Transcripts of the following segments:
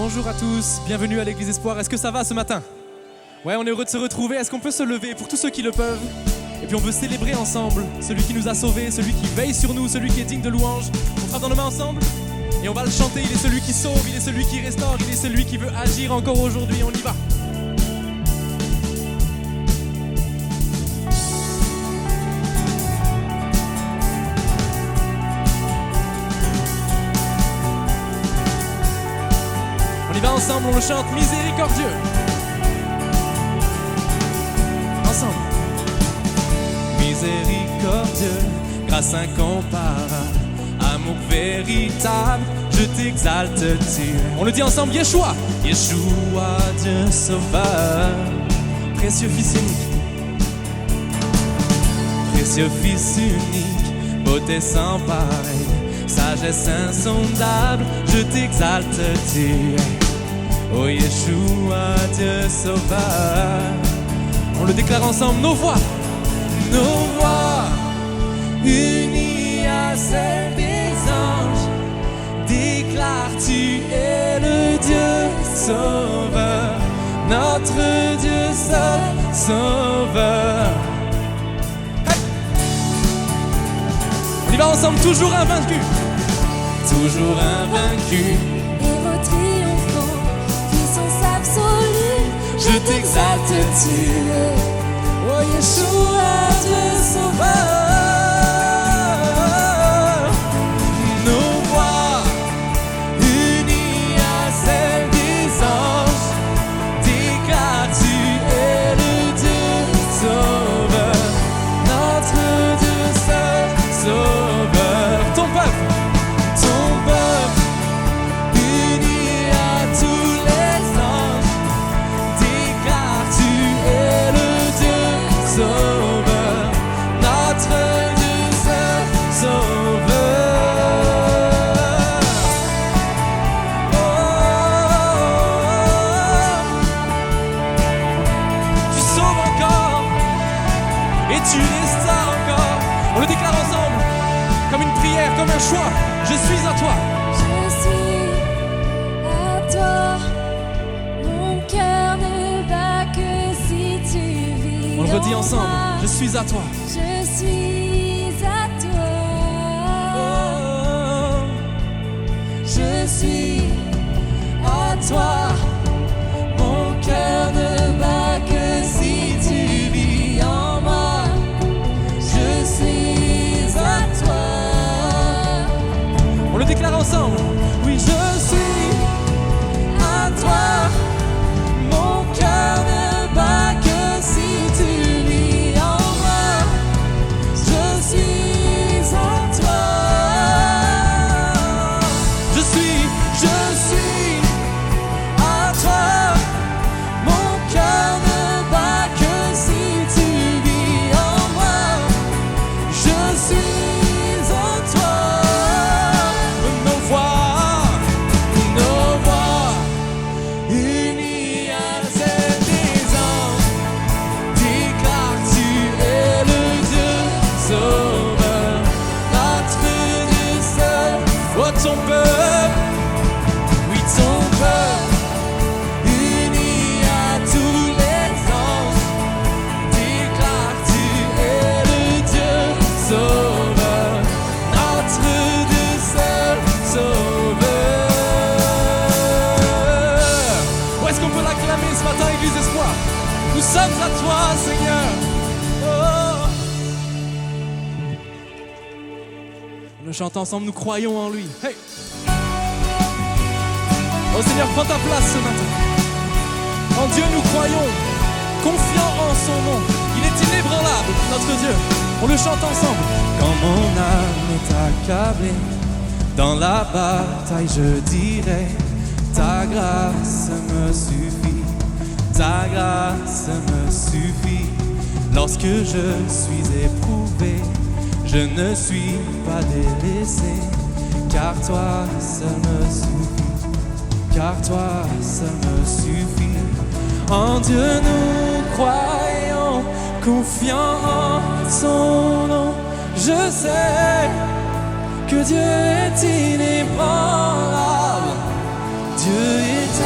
Bonjour à tous, bienvenue à l'Église Espoir. Est-ce que ça va ce matin? Ouais, on est heureux de se retrouver. Est-ce qu'on peut se lever pour tous ceux qui le peuvent? Et puis on veut célébrer ensemble celui qui nous a sauvés, celui qui veille sur nous, celui qui est digne de louange. On frappe dans nos mains ensemble et on va le chanter. Il est celui qui sauve, il est celui qui restaure, il est celui qui veut agir encore aujourd'hui. On y va. On y va ensemble, on le chante miséricordieux. Ensemble. Miséricordieux, grâce incomparable, amour véritable, je t'exalte, Dieu. On le dit ensemble, Yeshua. Yeshua, Dieu sauveur, précieux Fils unique. Précieux Fils unique, beauté sans pareil, sagesse insondable, je t'exalte, Dieu. Oh Yeshua, Dieu sauveur. On le déclare ensemble, nos voix unies à celles des anges, déclarent tu es le Dieu sauveur, notre Dieu seul sauveur. Hey! On y va ensemble, toujours invaincu. Toujours invaincu. Héros triomphant, puissance absolue, Je t'exalte, Dieu. oh Yeshua, Dieu sauveur. Nos voix unies à celles des anges, déclarent tu es le Dieu sauveur, notre Dieu seul sauveur. Ton peuple uni à tous les anges, déclare tu es le Dieu sauveur, notre Dieu seul sauveur. Tu sauves encore et tu restaures encore. On le déclare ensemble, comme une prière, comme un choix. Je suis à toi. Je suis à toi, mon cœur ne bat que si tu vis. On le redit en ensemble. moi. Je suis à toi. Je suis à toi. Je suis à toi. Mon cœur ne bat que si tu vis en moi. Je suis à toi. On le déclare ensemble. Oui, je suis à toi. Mon cœur ne bat que si tu vis en moi. Je suis à toi. Je suis à toi. Mon cœur ne bat que si tu vis en moi. Je suis à toi. nos voix unies à celles des anges, déclarent tu es le Dieu sauveur, notre Dieu seul. Oh ton peuple, oui ton peuple, uni à tous les anges, déclare tu es le Dieu sauveur, notre Dieu seul sauveur. Où est-ce qu'on peut l'acclamer ce matin, Église Espoir? Nous sommes à toi, Seigneur. Oh. On le chante ensemble, nous croyons en lui. Hey. Oh Seigneur, prends ta place ce matin. En Dieu nous croyons, confiants en son nom. Il est inébranlable, notre Dieu. On le chante ensemble. Quand mon âme est accablée, dans la bataille je dirai, ta grâce me suffit, ta grâce me suffit. Lorsque je suis éprouvé, je ne suis pas délaissé, car toi seul me suffit, car toi seul me suffit. En Dieu nous croyons, confiants en son nom. Je sais que Dieu est inébranlable, Dieu est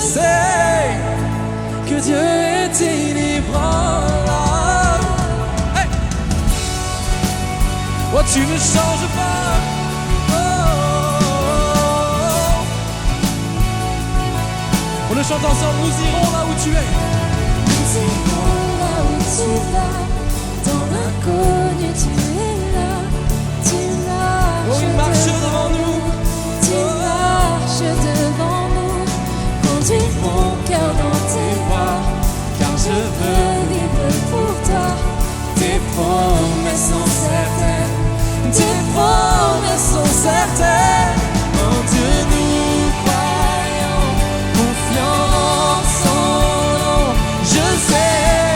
sais que Dieu est inébranlable. Hey! Oh, tu ne changes pas. Oh, on le chante ensemble, nous irons là où tu es. Nous irons là où tu vas, dans l'inconnu tu es là. Tu Oh, il marche devant nous. Tu marches devant nous. Conduis mon cœur dans tes bras, car je veux vivre pour toi. Tes promesses sont certaines. Tes promesses sont certaines. En Dieu nous croyons, confiants en son nom. Je sais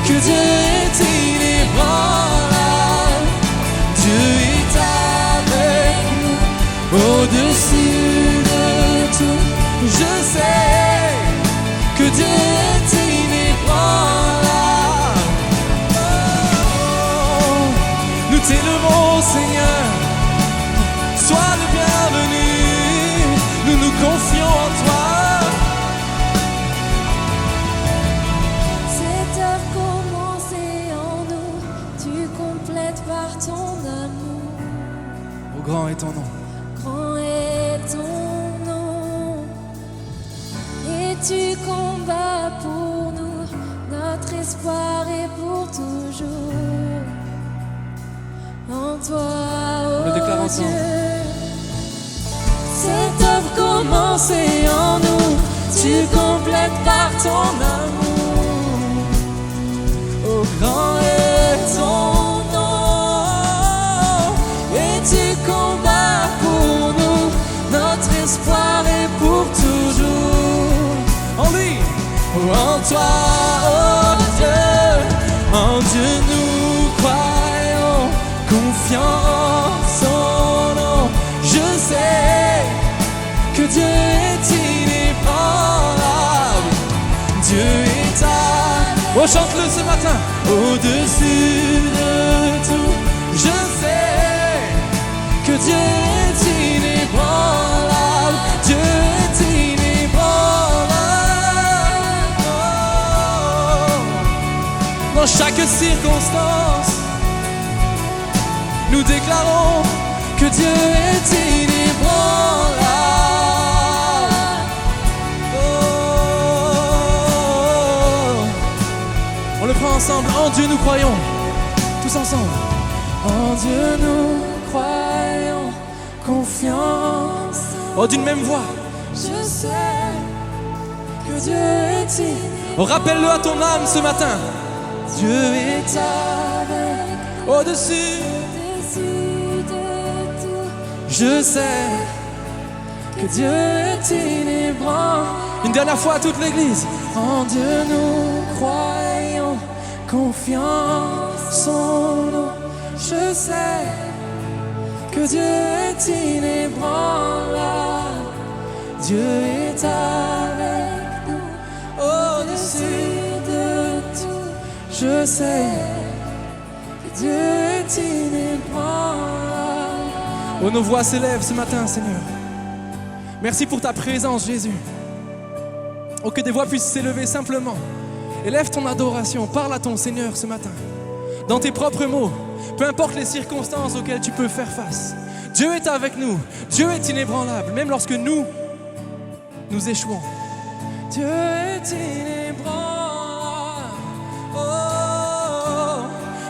que Dieu est inébranlable. Dieu est avec nous, au-dessus de tout. Je sais que Dieu est inébranlable. Oh, nous t'élevons, Seigneur. Sois le bienvenu. Nous nous confions en toi. Cette œuvre commencée en nous, tu complètes par ton amour. Oh, grand est ton nom. Grand est ton nom, et tu combats pour nous. Notre espoir est pour toujours. En toi, On le déclare oh ensemble. Dieu. Cette œuvre commencée en nous, tu complètes par ton amour. Oh, grand est ton nom, et tu combats pour nous. Notre espoir est pour toujours. En lui. En toi, oh Dieu, en Dieu nous croyons, confiants en son nom. Je sais que Dieu est inébranlable. Dieu est avec. Oh, chante-le ce matin. Au-dessus de tout, je sais que Dieu est inébranlable. Dieu est inébranlable. Oh. Dans chaque circonstance, nous déclarons Que Dieu est inébranlable. On le prend ensemble. En Dieu nous croyons. Tous ensemble. En Dieu nous croyons, confiance. Oh, d'une même voix. Je sais que Dieu est inébranlable. Oh, rappelle-le à ton âme ce matin. Dieu est avec, Au-dessus. au-dessus de tout. Je sais. Que Dieu est inébranlable. Une dernière fois à toute l'église. En Dieu nous croyons, confiance son nom. Je sais que Dieu est inébranlable. Dieu est avec nous, au-dessus de tout. Je sais que Dieu est inébranlable. Oh, nos voix s'élèvent ce matin, Seigneur. Merci pour ta présence, Jésus. Oh, que des voix puissent s'élever simplement. Élève ton adoration, parle à ton Seigneur ce matin. Dans tes propres mots, peu importe les circonstances auxquelles tu peux faire face. Dieu est avec nous. Dieu est inébranlable, même lorsque nous échouons. Dieu est inébranlable. Oh,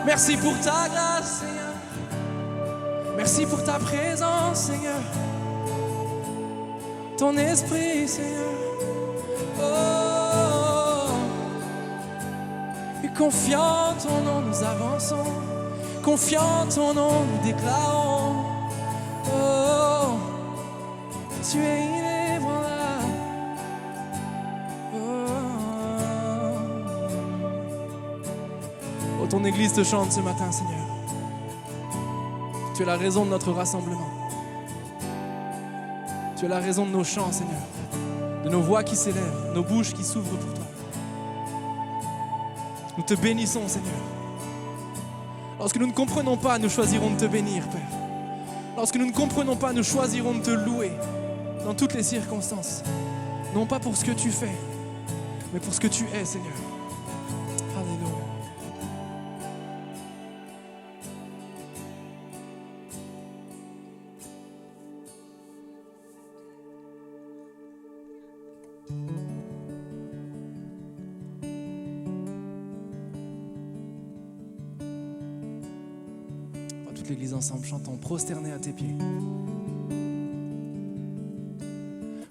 merci pour ta grâce, Seigneur. Merci pour ta présence, Seigneur. Ton esprit, Seigneur. Oh, et confiant en ton nom, nous avançons. Confiant en ton nom, nous déclarons. Oh, tu es inébranlable. Oh, ton Église te chante ce matin, Seigneur. Tu es la raison de notre rassemblement. Tu es la raison de nos chants, Seigneur. De nos voix qui s'élèvent, nos bouches qui s'ouvrent pour toi. Nous te bénissons, Seigneur. Lorsque nous ne comprenons pas, nous choisirons de te bénir, Père. Lorsque nous ne comprenons pas, nous choisirons de te louer dans toutes les circonstances. Non pas pour ce que tu fais, mais pour ce que tu es, Seigneur. Alléluia. Toute l'église ensemble, chantons prosterné à tes pieds.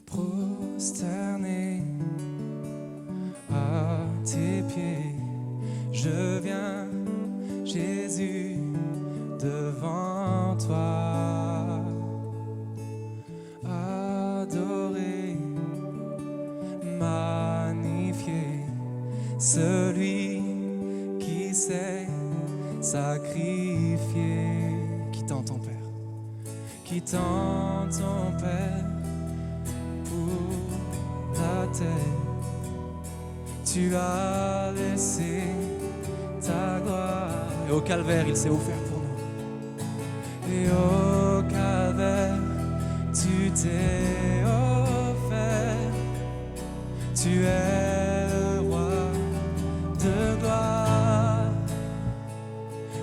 Prosterné à tes pieds, je viens, Jésus, devant toi, adorer, magnifier celui qui s'est sacrifié. Qui tend ton Père, qui tend ton Père pour la terre. Tu as laissé ta gloire. Et au calvaire, il s'est offert pour nous. Et au calvaire, tu t'es offert. Tu es le roi de gloire.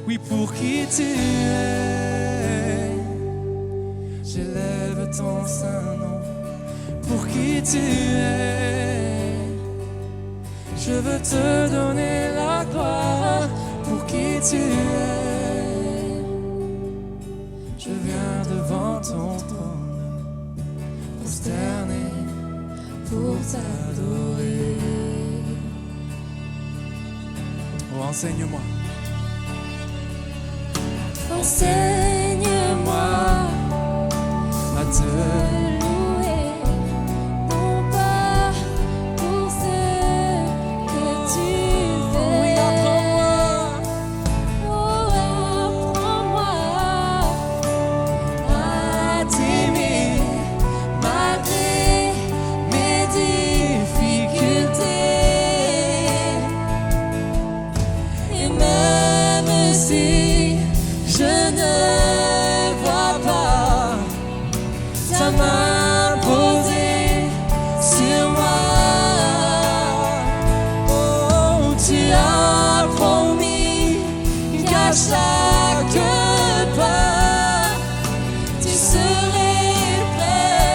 Oui, pour qui tu es, j'élève ton saint nom. Pour qui tu es, je veux te donner la gloire. Pour qui tu es, je viens devant ton trône, prosterné pour t'adorer. Oh, enseigne-moi. Enseigne-moi à te louer, non pas pour ce que tu fais. Oui, apprends-moi. Oh, apprends-moi à t'aimer malgré mes difficultés. Et même si je ne vois pas ta main posée sur moi. Oh, tu as promis qu'à chaque pas, tu serais près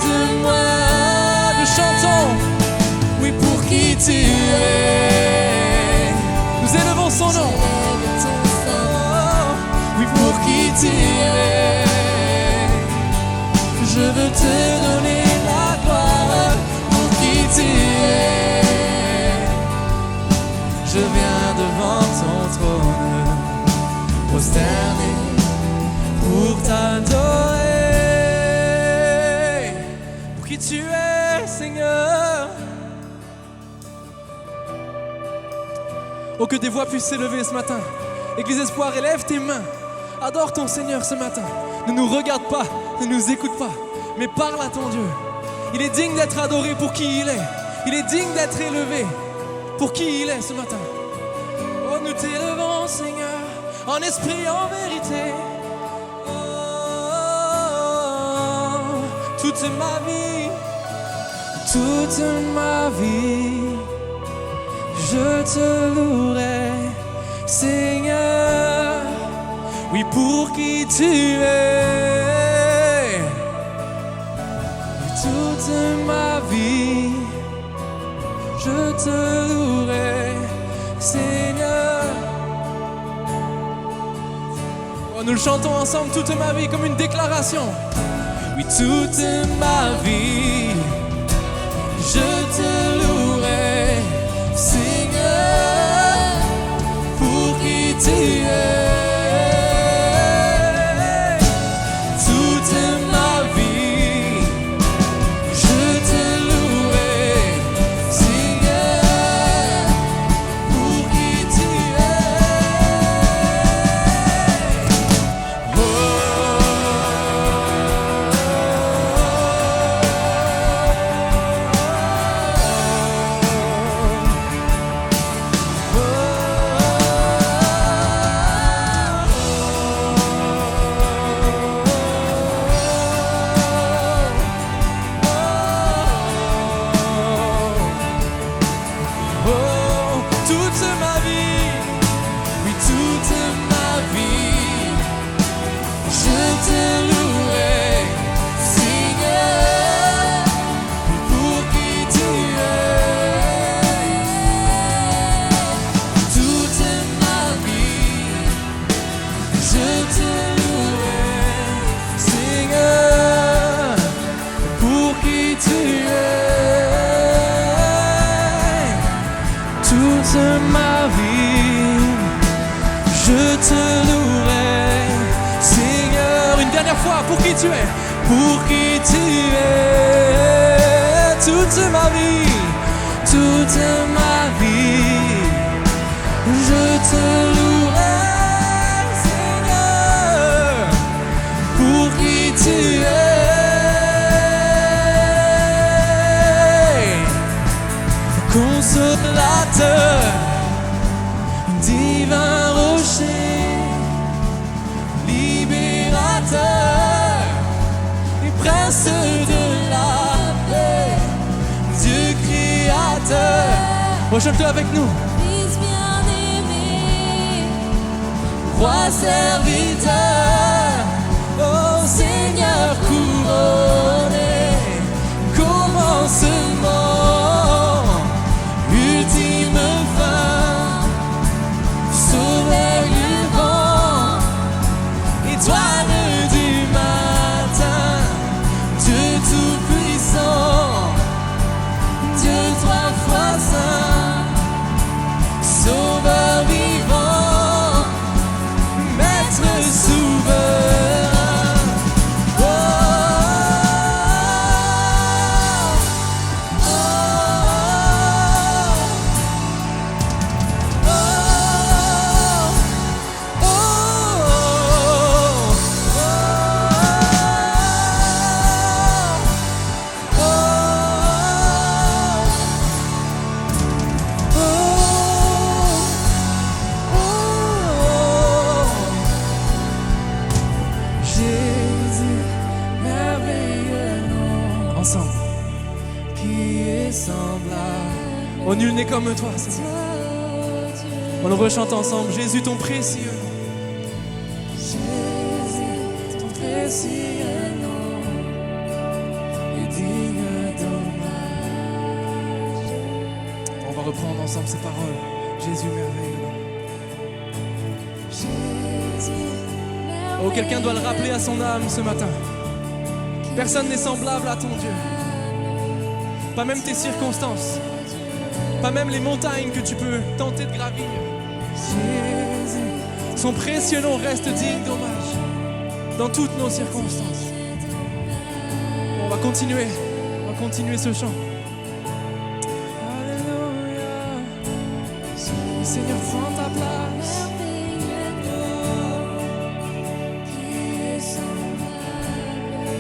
de moi. Nous chantons. Oui, pour qui tu es. Nous élevons son nom. Oui, pour qui tu es, je veux te donner la gloire. Pour qui tu es, je viens devant ton trône, prosterné pour t'adorer. Pour qui tu es, Seigneur. Oh, que des voix puissent s'élever ce matin. Église Espoir, élève tes mains. Adore ton Seigneur ce matin. Ne nous regarde pas, ne nous écoute pas, mais parle à ton Dieu. Il est digne d'être adoré pour qui il est. Il est digne d'être élevé pour qui il est ce matin. Oh, nous t'élevons, Seigneur, en esprit, en vérité. Oh, toute ma vie, je te louerai, Seigneur. Oui, pour qui tu es. Toute ma vie, je te louerai, Seigneur. Oh, nous le chantons ensemble, toute ma vie, comme une déclaration. Oui, toute ma vie, je te louerai, Seigneur, pour qui tu es. pour qui tu es, pour qui tu es. Toute ma vie, je te louerai, Seigneur, pour qui tu es. Consolateur, divin rocher, libérateur et prince de la paix, Dieu créateur. Rechante-le avec nous. Fils bien-aimé, Roi serviteur, oh Seigneur couronné, commencement, ultime fin, sauveur du vent, étoile du matin, Dieu tout-puissant, Dieu trois fois saint, sauveur vivant, maître souverain. Oh, oh, oh, oh, Jésus, merveilleux nom, ensemble, qui est semblable. Oh, nul n'est comme toi, Seigneur. On le rechante ensemble. Jésus, ton précieux nom. Jésus, ton précieux nom est digne d'hommage. On va reprendre ensemble ces paroles. Jésus, merveilleux nom. Oh, quelqu'un doit le rappeler à son âme ce matin. Personne n'est semblable à ton Dieu. Pas même tes circonstances. Pas même les montagnes que tu peux tenter de gravir. Jésus, son précieux nom reste digne d'hommage dans toutes nos circonstances. On va continuer ce chant. Alléluia. Seigneur, prends ta place.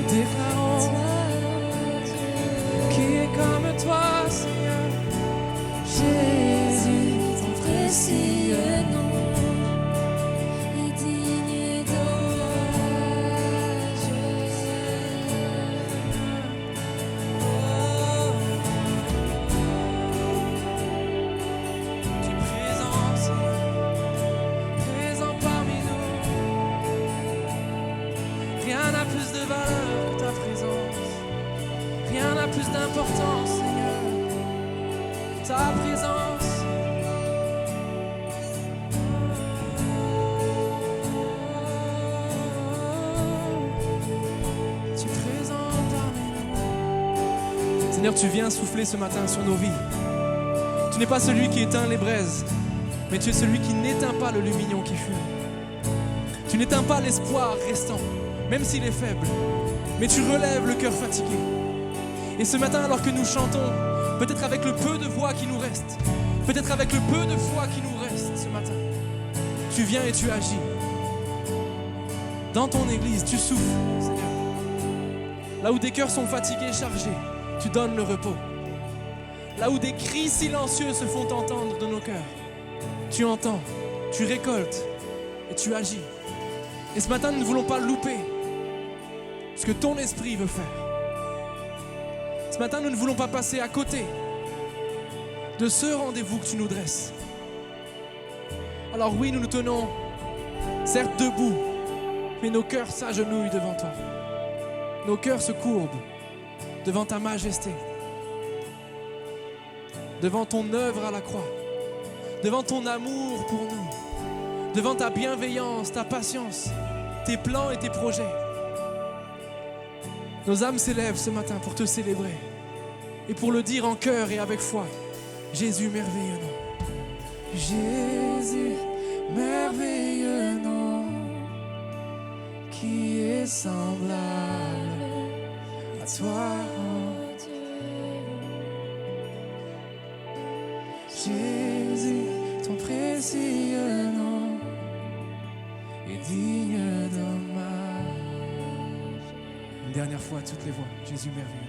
Déclarons qui est comme toi, Seigneur. Jésus, ton précieux nom est digne d'hommage. Tu es présent, Seigneur, présent parmi nous. Rien n'a plus de valeur que ta présence. Rien n'a plus d'importance, Seigneur, ta présence. Tu es présent parmi nous. Seigneur, tu viens souffler ce matin sur nos vies. Tu n'es pas celui qui éteint les braises, mais tu es celui qui n'éteint pas le lumignon qui fume. Tu n'éteins pas l'espoir restant, même s'il est faible, mais tu relèves le cœur fatigué. Et ce matin, alors que nous chantons, peut-être avec le peu de voix qui nous reste, peut-être avec le peu de foi qui nous reste ce matin, tu viens et tu agis. Dans ton église, tu souffles, Seigneur. Là où des cœurs sont fatigués, chargés, tu donnes le repos. Là où des cris silencieux se font entendre de nos cœurs, tu entends, tu récoltes et tu agis. Et ce matin, nous ne voulons pas louper ce que ton esprit veut faire. Ce matin, nous ne voulons pas passer à côté de ce rendez-vous que tu nous dresses. Alors oui, nous nous tenons, certes debout, mais nos cœurs s'agenouillent devant toi. Nos cœurs se courbent devant ta majesté, devant ton œuvre à la croix, devant ton amour pour nous, devant ta bienveillance, ta patience, tes plans et tes projets. Nos âmes s'élèvent ce matin pour te célébrer et pour le dire en cœur et avec foi. Jésus, merveilleux nom. Jésus, merveilleux nom, qui est est semblable à toi, oh Dieu. Jésus, ton précieux nom est digne d'hommage. Une dernière fois, toutes les voix. Jésus merveilleux.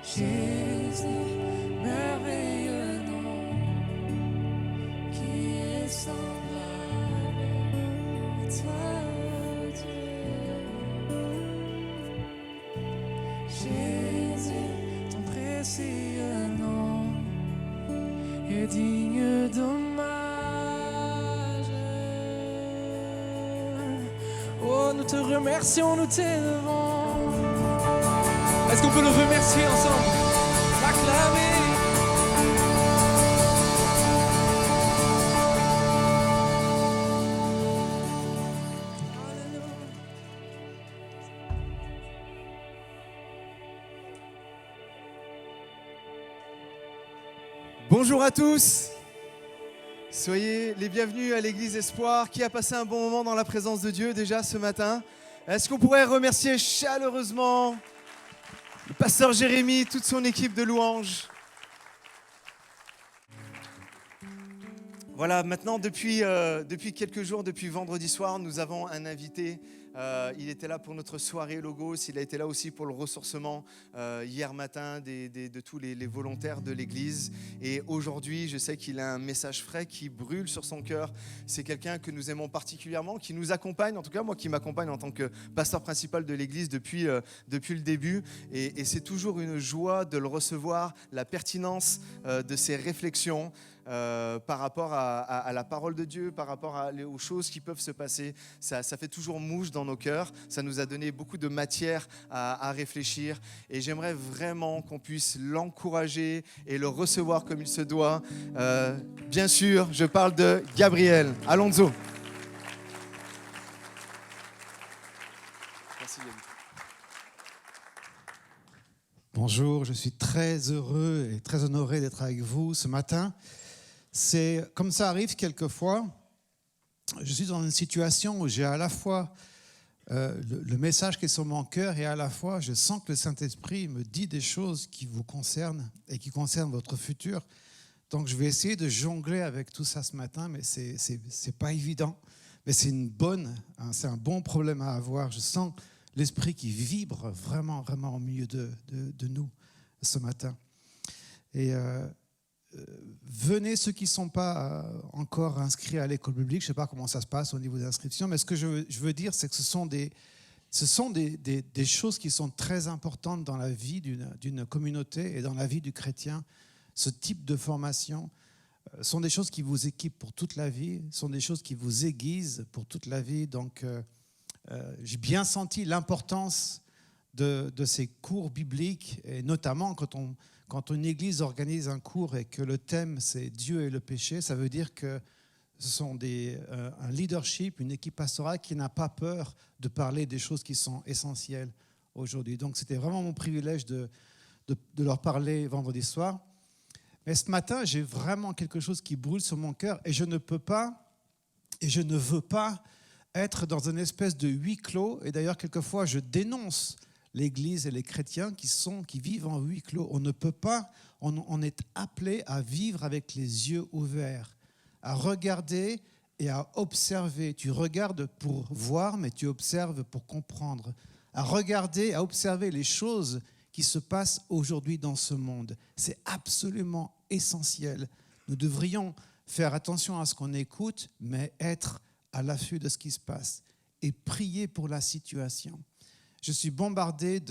Jésus, merveilleux nom, qui est semblable à toi, oh Dieu. Jésus, ton précieux nom est digne d'hommage. Oh, nous te remercions, nous t'élevons. Est-ce qu'on peut le remercier ensemble? L'acclamer. Bonjour à tous, soyez les bienvenus à l'Église Espoir. Qui a passé un bon moment dans la présence de Dieu déjà ce matin? Est-ce qu'on pourrait remercier chaleureusement le pasteur Jérémy, toute son équipe de louanges? Voilà, maintenant depuis quelques jours, depuis vendredi soir, nous avons un invité. Il était là pour notre soirée Logos, il a été là aussi pour le ressourcement hier matin de tous les volontaires de l'église. Et aujourd'hui, je sais qu'il a un message frais qui brûle sur son cœur. C'est quelqu'un que nous aimons particulièrement, qui nous accompagne, en tout cas moi qui m'accompagne en tant que pasteur principal de l'église depuis le début. Et c'est toujours une joie de le recevoir, la pertinence de ses réflexions. Par rapport à la parole de Dieu, par rapport aux choses qui peuvent se passer. Ça fait toujours mouche dans nos cœurs. Ça nous a donné beaucoup de matière à réfléchir. Et j'aimerais vraiment qu'on puisse l'encourager et le recevoir comme il se doit. Bien sûr, je parle de Gabriel Alonso. Merci, Gabriel. Bonjour, je suis très heureux et très honoré d'être avec vous ce matin. C'est comme ça arrive quelquefois, je suis dans une situation où j'ai à la fois le message qui est sur mon cœur et à la fois je sens que le Saint-Esprit me dit des choses qui vous concernent et qui concernent votre futur. Donc je vais essayer de jongler avec tout ça ce matin, mais c'est pas évident. Mais c'est un bon problème à avoir. Je sens l'Esprit qui vibre vraiment, vraiment au milieu de nous ce matin. Et venez ceux qui ne sont pas encore inscrits à l'école biblique. Je ne sais pas comment ça se passe au niveau des inscriptions, mais ce que je veux dire, c'est que ce sont des choses qui sont très importantes dans la vie d'une communauté et dans la vie du chrétien. Ce type de formation sont des choses qui vous équipent pour toute la vie, sont des choses qui vous aiguisent pour toute la vie. Donc, j'ai bien senti l'importance de ces cours bibliques, et notamment quand une église organise un cours et que le thème c'est Dieu et le péché, ça veut dire que ce sont un leadership, une équipe pastorale qui n'a pas peur de parler des choses qui sont essentielles aujourd'hui. Donc c'était vraiment mon privilège de leur parler vendredi soir. Mais ce matin, j'ai vraiment quelque chose qui brûle sur mon cœur et je ne veux pas être dans une espèce de huis clos. Et d'ailleurs, quelquefois, je dénonce l'Église et les chrétiens qui vivent en huis clos. On ne peut pas, on est appelé à vivre avec les yeux ouverts, à regarder et à observer. Tu regardes pour voir, mais tu observes pour comprendre. À regarder, à observer les choses qui se passent aujourd'hui dans ce monde. C'est absolument essentiel. Nous devrions faire attention à ce qu'on écoute, mais être à l'affût de ce qui se passe et prier pour la situation. Je suis bombardé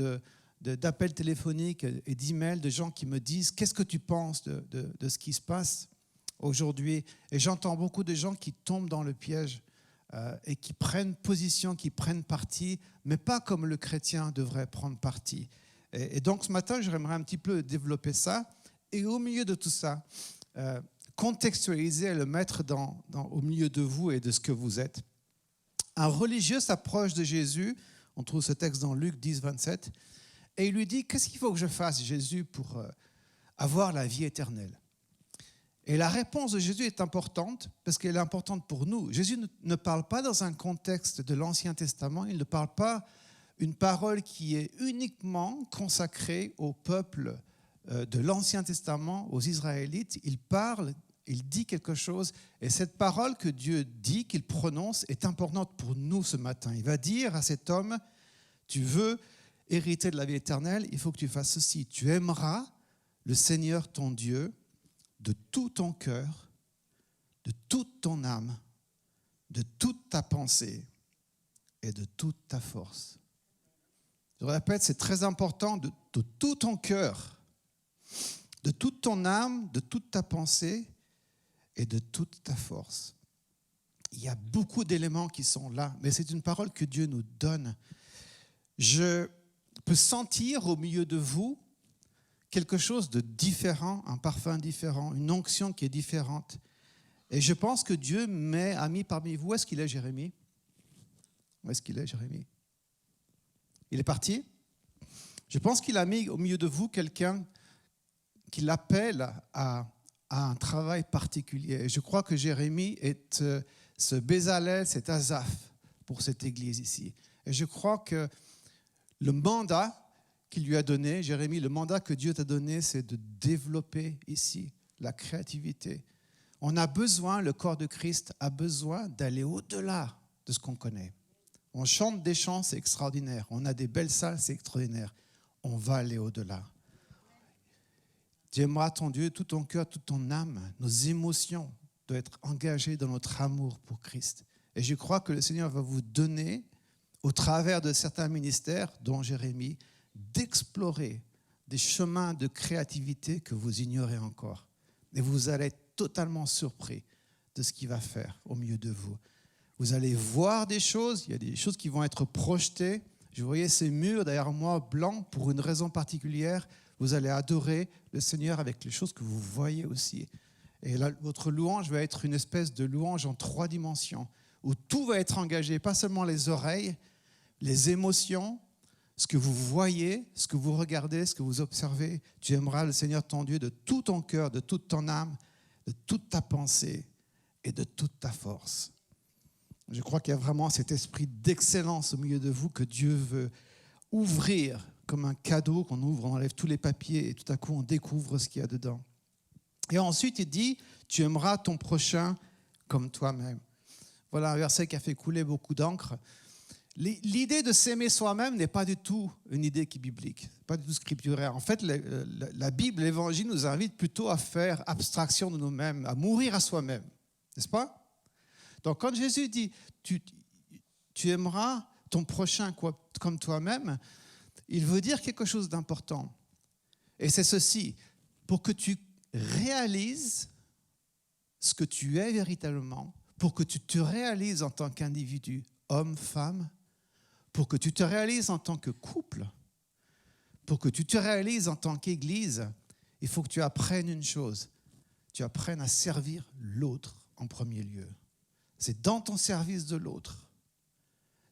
d'appels téléphoniques et d'emails de gens qui me disent « Qu'est-ce que tu penses de ce qui se passe aujourd'hui ?» Et j'entends beaucoup de gens qui tombent dans le piège et qui prennent position, qui prennent parti, mais pas comme le chrétien devrait prendre parti. Et donc ce matin, j'aimerais un petit peu développer ça. Et au milieu de tout ça, contextualiser et le mettre au milieu de vous et de ce que vous êtes. Un religieux s'approche de Jésus. On trouve ce texte dans Luc 10, 27. Et il lui dit, qu'est-ce qu'il faut que je fasse, Jésus, pour avoir la vie éternelle? Et la réponse de Jésus est importante parce qu'elle est importante pour nous. Jésus ne parle pas dans un contexte de l'Ancien Testament, il ne parle pas une parole qui est uniquement consacrée au peuple de l'Ancien Testament, aux Israélites. Il dit quelque chose et cette parole que Dieu dit, qu'il prononce, est importante pour nous ce matin. Il va dire à cet homme, tu veux hériter de la vie éternelle, il faut que tu fasses ceci. Tu aimeras le Seigneur ton Dieu de tout ton cœur, de toute ton âme, de toute ta pensée et de toute ta force. Je répète, c'est très important de tout ton cœur, de toute ton âme, de toute ta pensée et de toute ta force. Il y a beaucoup d'éléments qui sont là, mais c'est une parole que Dieu nous donne. Je peux sentir au milieu de vous quelque chose de différent, un parfum différent, une onction qui est différente. Et je pense que Dieu a mis parmi vous, où est-ce qu'il est Jérémie? Où est-ce qu'il est Jérémie? Il est parti? Je pense qu'il a mis au milieu de vous quelqu'un qui l'appelle à un travail particulier. Et je crois que Jérémie est ce Bézalel, cet Asaph pour cette église ici. Et je crois que le mandat qu'il lui a donné, Jérémie, le mandat que Dieu t'a donné, c'est de développer ici la créativité. On a besoin, le corps de Christ a besoin d'aller au-delà de ce qu'on connaît. On chante des chants, c'est extraordinaire. On a des belles salles, c'est extraordinaire. On va aller au-delà. Tu aimeras ton Dieu, tout ton cœur, toute ton âme. Nos émotions doivent être engagées dans notre amour pour Christ. Et je crois que le Seigneur va vous donner, au travers de certains ministères, dont Jérémie, d'explorer des chemins de créativité que vous ignorez encore. Et vous allez être totalement surpris de ce qu'il va faire au milieu de vous. Vous allez voir des choses, il y a des choses qui vont être projetées. Je voyais ces murs derrière moi blancs pour une raison particulière. Vous allez adorer le Seigneur avec les choses que vous voyez aussi. Et là, votre louange va être une espèce de louange en 3 dimensions, où tout va être engagé, pas seulement les oreilles, les émotions, ce que vous voyez, ce que vous regardez, ce que vous observez. Tu aimeras le Seigneur ton Dieu de tout ton cœur, de toute ton âme, de toute ta pensée et de toute ta force. Je crois qu'il y a vraiment cet esprit d'excellence au milieu de vous que Dieu veut ouvrir comme un cadeau qu'on ouvre, on enlève tous les papiers et tout à coup on découvre ce qu'il y a dedans. Et ensuite il dit, tu aimeras ton prochain comme toi-même. Voilà un verset qui a fait couler beaucoup d'encre. L'idée de s'aimer soi-même n'est pas du tout une idée qui est biblique, pas du tout scripturaire. En fait, la Bible, l'Évangile nous invite plutôt à faire abstraction de nous-mêmes, à mourir à soi-même, n'est-ce pas? Donc quand Jésus dit tu aimeras ton prochain comme toi-même, il veut dire quelque chose d'important. Et c'est ceci, pour que tu réalises ce que tu es véritablement, pour que tu te réalises en tant qu'individu, homme, femme, pour que tu te réalises en tant que couple, pour que tu te réalises en tant qu'Église, il faut que tu apprennes une chose. Tu apprennes à servir l'autre en premier lieu. C'est dans ton service de l'autre.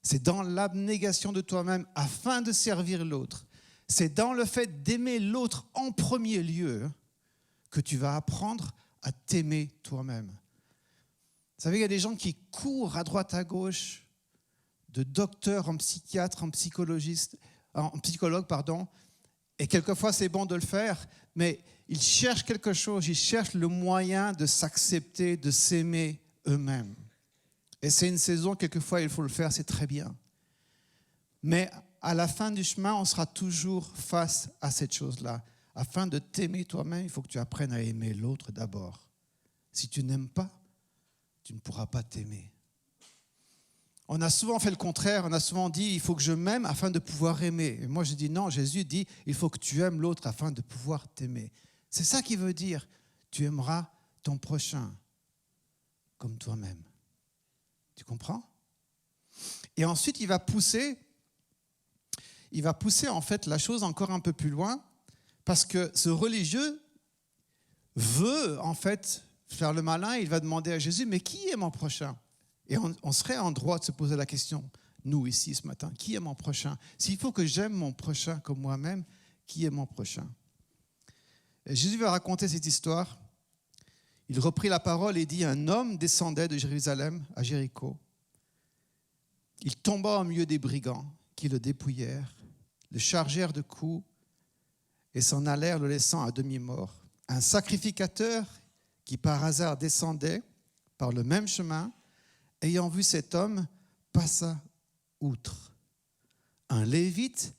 C'est dans l'abnégation de toi-même afin de servir l'autre. C'est dans le fait d'aimer l'autre en premier lieu que tu vas apprendre à t'aimer toi-même. Vous savez, il y a des gens qui courent à droite à gauche, de docteur en psychiatre, en psychologue, et quelquefois c'est bon de le faire, mais ils cherchent quelque chose, ils cherchent le moyen de s'accepter, de s'aimer eux-mêmes. Et c'est une saison, quelquefois il faut le faire, c'est très bien. Mais à la fin du chemin, on sera toujours face à cette chose-là. Afin de t'aimer toi-même, il faut que tu apprennes à aimer l'autre d'abord. Si tu n'aimes pas, tu ne pourras pas t'aimer. On a souvent fait le contraire, on a souvent dit il faut que je m'aime afin de pouvoir aimer. Et moi je dis non, Jésus dit il faut que tu aimes l'autre afin de pouvoir t'aimer. C'est ça qu'il veut dire, tu aimeras ton prochain comme toi-même. Tu comprends? Et ensuite il va pousser en fait la chose encore un peu plus loin parce que ce religieux veut en fait faire le malin, il va demander à Jésus mais qui est mon prochain? Et on serait en droit de se poser la question, nous ici ce matin, qui est mon prochain? S'il faut que j'aime mon prochain comme moi-même, qui est mon prochain? Et Jésus va raconter cette histoire. il reprit la parole et dit, un homme descendait de Jérusalem à Jéricho. Il tomba au milieu des brigands qui le dépouillèrent, le chargèrent de coups et s'en allèrent le laissant à demi-mort. Un sacrificateur qui par hasard descendait par le même chemin, ayant vu cet homme, passa outre. Un lévite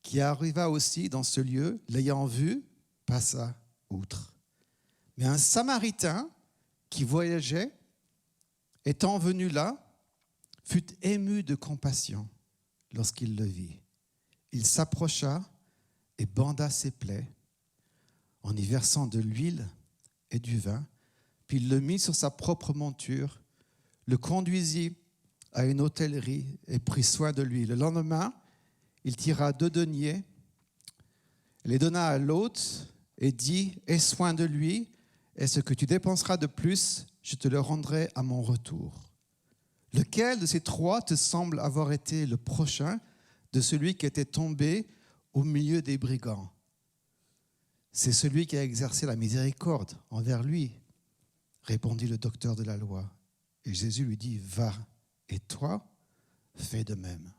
qui arriva aussi dans ce lieu, l'ayant vu, passa outre. Mais un samaritain qui voyageait, étant venu là, fut ému de compassion lorsqu'il le vit. Il s'approcha et banda ses plaies en y versant de l'huile et du vin, puis il le mit sur sa propre monture, le conduisit à une hôtellerie et prit soin de lui. Le lendemain, il tira 2 deniers, les donna à l'hôte et dit, aie soin de lui, et ce que tu dépenseras de plus, je te le rendrai à mon retour. Lequel de ces 3 te semble avoir été le prochain de celui qui était tombé au milieu des brigands? C'est celui qui a exercé la miséricorde envers lui, répondit le docteur de la loi. Et Jésus lui dit, va, et toi, fais de même.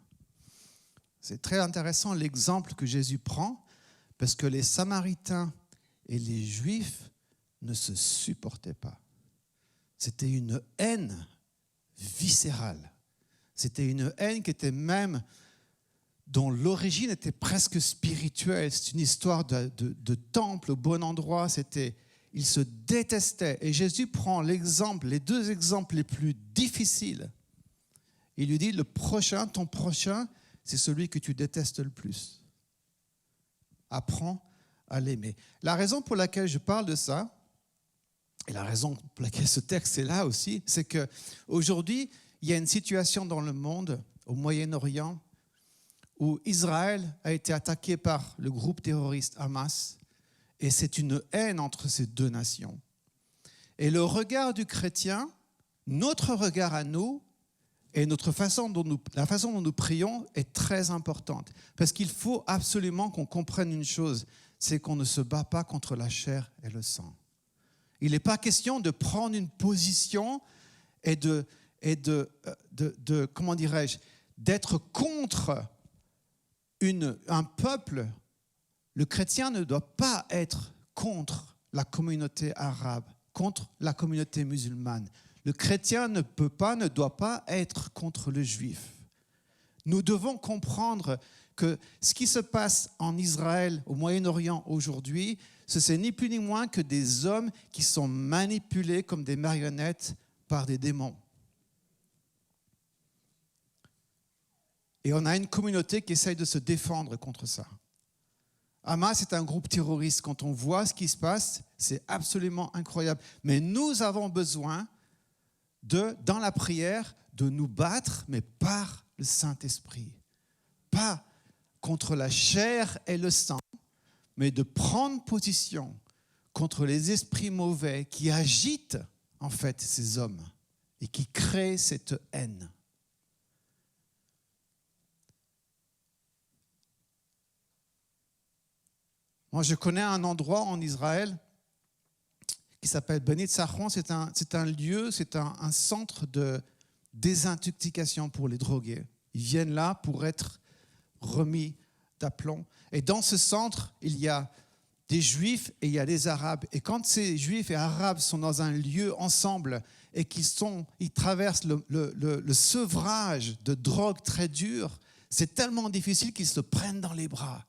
C'est très intéressant l'exemple que Jésus prend, parce que les Samaritains et les Juifs ne se supportaient pas. C'était une haine viscérale. C'était une haine qui était même, dont l'origine était presque spirituelle. C'est une histoire de temple au bon endroit. Ils se détestaient. Et Jésus prend l'exemple, les 2 exemples les plus difficiles. Il lui dit, ton prochain, c'est celui que tu détestes le plus. Apprends à l'aimer. La raison pour laquelle je parle de ça, et la raison pour laquelle ce texte est là aussi, c'est qu'aujourd'hui, il y a une situation dans le monde, au Moyen-Orient, où Israël a été attaqué par le groupe terroriste Hamas, et c'est une haine entre ces 2 nations. Et le regard du chrétien, notre regard à nous, et la façon dont nous prions est très importante. Parce qu'il faut absolument qu'on comprenne une chose, c'est qu'on ne se bat pas contre la chair et le sang. Il n'est pas question de prendre une position et comment dirais-je, d'être contre un peuple. Le chrétien ne doit pas être contre la communauté arabe, contre la communauté musulmane. Le chrétien ne doit pas être contre le juif. Nous devons comprendre que ce qui se passe en Israël, au Moyen-Orient aujourd'hui, c'est ni plus ni moins que des hommes qui sont manipulés comme des marionnettes par des démons. Et on a une communauté qui essaye de se défendre contre ça. Hamas est un groupe terroriste. Quand on voit ce qui se passe, c'est absolument incroyable. Mais nous avons besoin, dans la prière, de nous battre, mais par le Saint-Esprit. Pas contre la chair et le sang, mais de prendre position contre les esprits mauvais qui agitent en fait ces hommes et qui créent cette haine. Moi, je connais un endroit en Israël qui s'appelle Beni Tzachon. C'est un lieu, c'est un centre de désintoxication pour les drogués. Ils viennent là pour être remis d'aplomb. Et dans ce centre, il y a des Juifs et il y a des Arabes. Et quand ces Juifs et Arabes sont dans un lieu ensemble et qu'ils traversent le sevrage de drogue très dur, c'est tellement difficile qu'ils se prennent dans les bras.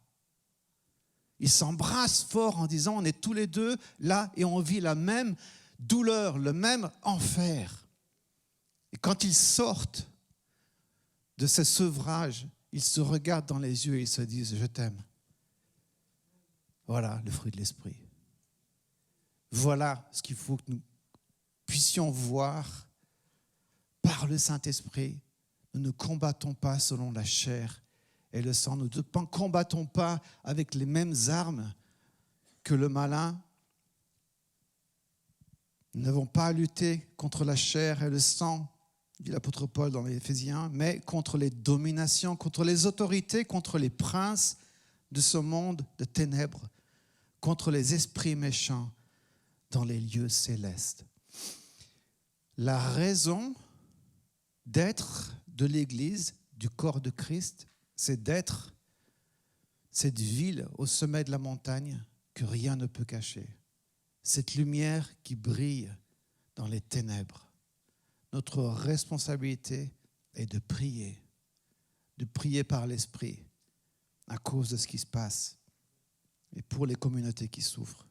Ils s'embrassent fort en disant on est tous les 2 là et on vit la même douleur, le même enfer. Et quand ils sortent de ce sevrage, ils se regardent dans les yeux et ils se disent je t'aime. Voilà le fruit de l'esprit. Voilà ce qu'il faut que nous puissions voir par le Saint-Esprit. Nous ne combattons pas selon la chair et le sang. Nous ne combattons pas avec les mêmes armes que le malin. Nous n'avons pas à lutter contre la chair et le sang, dit l'apôtre Paul dans les Éphésiens, mais contre les dominations, contre les autorités, contre les princes de ce monde de ténèbres, contre les esprits méchants dans les lieux célestes. La raison d'être de l'Église, du corps de Christ, c'est d'être cette ville au sommet de la montagne que rien ne peut cacher. Cette lumière qui brille dans les ténèbres. Notre responsabilité est de prier par l'Esprit à cause de ce qui se passe et pour les communautés qui souffrent.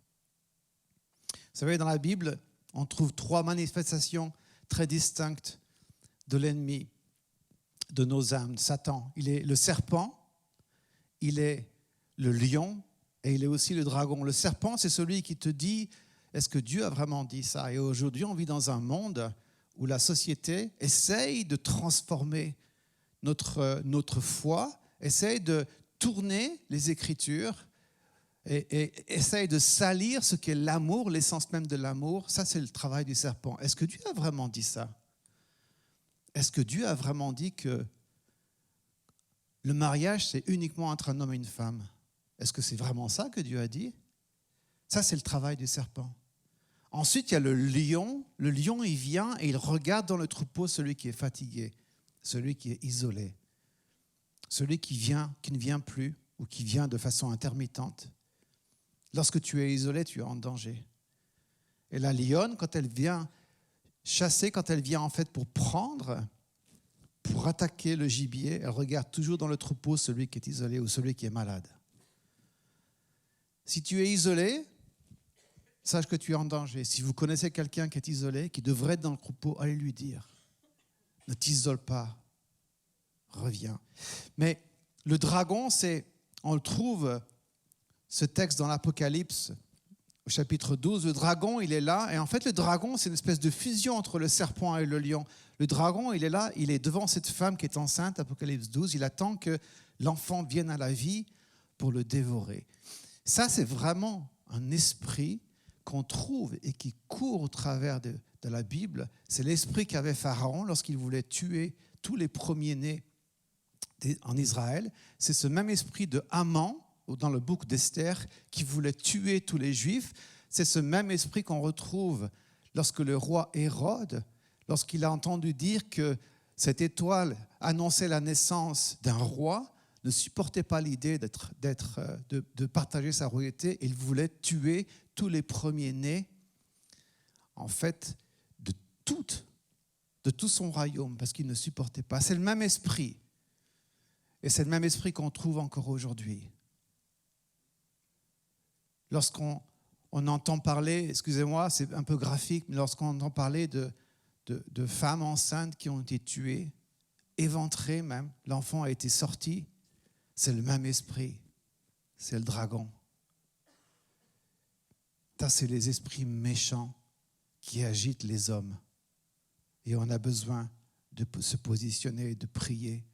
Vous savez, dans la Bible, on trouve 3 manifestations très distinctes de l'ennemi, de nos âmes, Satan. Il est le serpent, il est le lion et il est aussi le dragon. Le serpent, c'est celui qui te dit, est-ce que Dieu a vraiment dit ça? Et aujourd'hui, on vit dans un monde où la société essaye de transformer notre foi, essaye de tourner les Écritures et essaye de salir ce qu'est l'amour, l'essence même de l'amour. Ça, c'est le travail du serpent. Est-ce que Dieu a vraiment dit ça? Est-ce que Dieu a vraiment dit que le mariage, c'est uniquement entre un homme et une femme? Est-ce que c'est vraiment ça que Dieu a dit? Ça, c'est le travail du serpent. Ensuite, il y a le lion. Le lion, il vient et il regarde dans le troupeau celui qui est fatigué, celui qui est isolé, celui qui ne vient plus ou qui vient de façon intermittente. Lorsque tu es isolé, tu es en danger. Et la lionne, quand elle vient chasser, quand elle vient en fait pour prendre, pour attaquer le gibier, elle regarde toujours dans le troupeau celui qui est isolé ou celui qui est malade. Si tu es isolé, sache que tu es en danger. Si vous connaissez quelqu'un qui est isolé, qui devrait être dans le troupeau, allez lui dire. Ne t'isole pas. Reviens. Mais le dragon, on le trouve, ce texte dans l'Apocalypse, au chapitre 12, le dragon, il est là. Et en fait, le dragon, c'est une espèce de fusion entre le serpent et le lion. Le dragon, il est là, il est devant cette femme qui est enceinte, Apocalypse 12. Il attend que l'enfant vienne à la vie pour le dévorer. Ça, c'est vraiment un esprit qu'on trouve et qui court au travers de la Bible. C'est l'esprit qu'avait Pharaon lorsqu'il voulait tuer tous les premiers-nés en Israël. C'est ce même esprit de Haman, dans le bouc d'Esther, qui voulait tuer tous les Juifs. C'est ce même esprit qu'on retrouve lorsque le roi Hérode, lorsqu'il a entendu dire que cette étoile annonçait la naissance d'un roi, ne supportait pas l'idée de partager sa royauté. Il voulait tuer tous les premiers-nés, en fait, de tout son royaume, parce qu'il ne supportait pas. C'est le même esprit. Et c'est le même esprit qu'on trouve encore aujourd'hui. Lorsqu'on entend parler, excusez-moi, c'est un peu graphique, mais lorsqu'on entend parler de femmes enceintes qui ont été tuées, éventrées même, l'enfant a été sorti, c'est le même esprit, c'est le dragon. Ça, c'est les esprits méchants qui agitent les hommes. Et on a besoin de se positionner et de prier